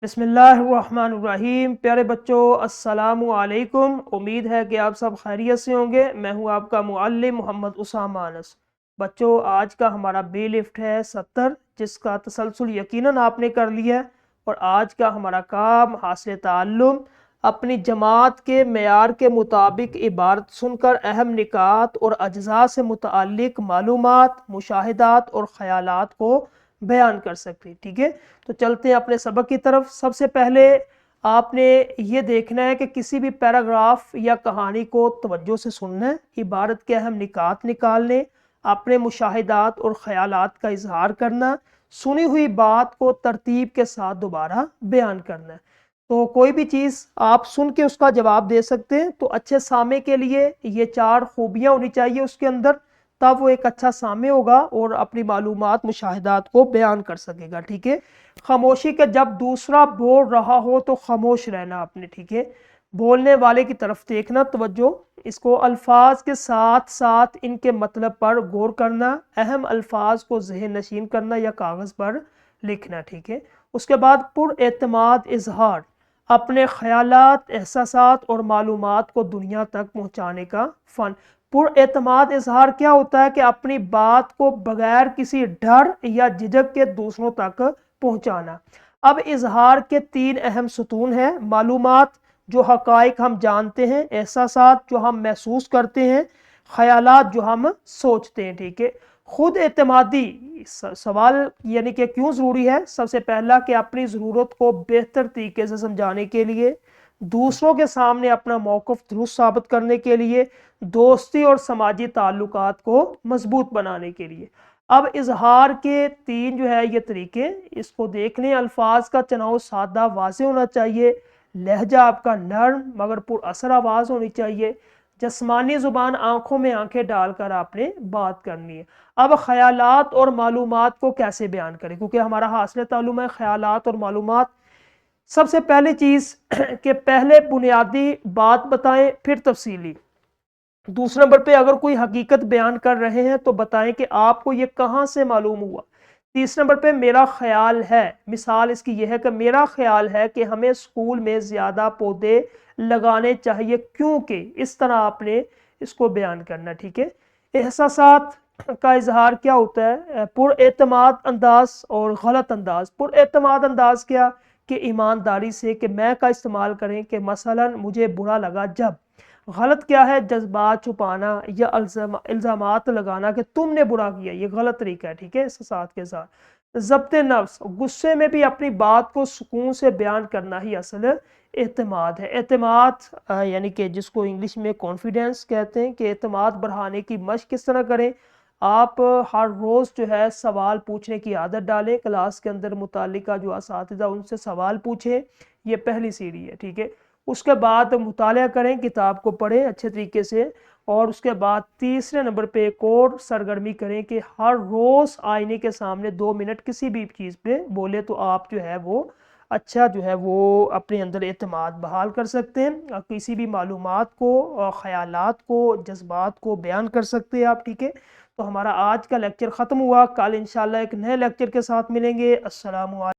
بسم اللہ الرحمن الرحیم۔ پیارے بچوں السلام علیکم۔ امید ہے کہ آپ سب خیریت سے ہوں گے۔ میں ہوں آپ کا معلم محمد اسامہ انس۔ بچوں آج کا ہمارا بی لفٹ ہے 70، جس کا تسلسل یقیناً آپ نے کر لیا ہے، اور آج کا ہمارا کام حاصل تعلم اپنی جماعت کے معیار کے مطابق عبارت سن کر اہم نکات اور اجزاء سے متعلق معلومات، مشاہدات اور خیالات کو بیان کر سکتے۔ ٹھیک ہے، تو چلتے ہیں اپنے سبق کی طرف۔ سب سے پہلے آپ نے یہ دیکھنا ہے کہ کسی بھی پیراگراف یا کہانی کو توجہ سے سننا ہے، عبارت کے اہم نکات نکالنے، اپنے مشاہدات اور خیالات کا اظہار کرنا، سنی ہوئی بات کو ترتیب کے ساتھ دوبارہ بیان کرنا ہے۔ تو کوئی بھی چیز آپ سن کے اس کا جواب دے سکتے ہیں، تو اچھے سامع کے لیے یہ 4 خوبیاں ہونی چاہیے اس کے اندر، تب وہ ایک اچھا سامع ہوگا اور اپنی معلومات مشاہدات کو بیان کر سکے گا۔ ٹھیک ہے، خاموشی کے جب دوسرا بول رہا ہو تو خاموش رہنا آپ نے۔ ٹھیک ہے، بولنے والے کی طرف دیکھنا، توجہ، اس کو الفاظ کے ساتھ ساتھ ان کے مطلب پر غور کرنا، اہم الفاظ کو ذہن نشین کرنا یا کاغذ پر لکھنا۔ ٹھیک ہے، اس کے بعد پر اعتماد اظہار، اپنے خیالات، احساسات اور معلومات کو دنیا تک پہنچانے کا فن۔ پر اعتماد اظہار کیا ہوتا ہے کہ اپنی بات کو بغیر کسی ڈر یا جھجک کے دوسروں تک پہنچانا۔ اب اظہار کے 3 اہم ستون ہیں: معلومات جو حقائق ہم جانتے ہیں، احساسات جو ہم محسوس کرتے ہیں، خیالات جو ہم سوچتے ہیں۔ ٹھیک ہے، خود اعتمادی سوال یعنی کہ کیوں ضروری ہے؟ سب سے پہلا کہ اپنی ضرورت کو بہتر طریقے سے سمجھانے کے لیے، دوسروں کے سامنے اپنا موقف درست ثابت کرنے کے لیے، دوستی اور سماجی تعلقات کو مضبوط بنانے کے لیے۔ اب اظہار کے 3 جو ہے یہ طریقے، اس کو دیکھ لیں۔ الفاظ کا چناؤ سادہ واضح ہونا چاہیے، لہجہ آپ کا نرم مگر پر اثر آواز ہونی چاہیے، جسمانی زبان آنکھوں میں آنکھیں ڈال کر آپ نے بات کرنی ہے۔ اب خیالات اور معلومات کو کیسے بیان کریں، کیونکہ ہمارا حاصل تعلم ہے خیالات اور معلومات۔ سب سے پہلی چیز کہ پہلے بنیادی بات بتائیں پھر تفصیلی۔ دوسرے نمبر پہ اگر کوئی حقیقت بیان کر رہے ہیں تو بتائیں کہ آپ کو یہ کہاں سے معلوم ہوا۔ تیسرے نمبر پہ میرا خیال ہے، مثال اس کی یہ ہے کہ میرا خیال ہے کہ ہمیں اسکول میں زیادہ پودے لگانے چاہیے کیونکہ، اس طرح آپ نے اس کو بیان کرنا۔ ٹھیک ہے، احساسات کا اظہار کیا ہوتا ہے؟ پر اعتماد انداز اور غلط انداز۔ پر اعتماد انداز کیا کہ ایمانداری سے کہ میں کا استعمال کریں، کہ مثلا مجھے برا لگا جب۔ غلط کیا ہے؟ جذبات چھپانا یا الزامات لگانا کہ تم نے برا کیا، یہ غلط طریقہ ہے۔ ٹھیک ہے، احساسات کے ساتھ ضبط نفس، غصے میں بھی اپنی بات کو سکون سے بیان کرنا ہی اصل اعتماد ہے۔ اعتماد یعنی کہ جس کو انگلش میں کانفیڈنس کہتے ہیں، کہ اعتماد بڑھانے کی مشق کس طرح کریں؟ آپ ہر روز جو ہے سوال پوچھنے کی عادت ڈالیں، کلاس کے اندر متعلقہ جو اساتذہ ان سے سوال پوچھیں، یہ پہلی سیڑھی ہے۔ ٹھیک ہے، اس کے بعد مطالعہ کریں، کتاب کو پڑھیں اچھے طریقے سے، اور اس کے بعد تیسرے نمبر پہ ایک اور سرگرمی کریں کہ ہر روز آئینے کے سامنے 2 منٹ کسی بھی چیز پہ بولے، تو آپ جو ہے وہ اچھا جو ہے وہ اپنے اندر اعتماد بحال کر سکتے ہیں، کسی بھی معلومات کو، خیالات کو، جذبات کو بیان کر سکتے ہیں آپ۔ ٹھیک ہے، تو ہمارا آج کا لیکچر ختم ہوا، کل انشاءاللہ ایک نئے لیکچر کے ساتھ ملیں گے۔ السلام علیکم۔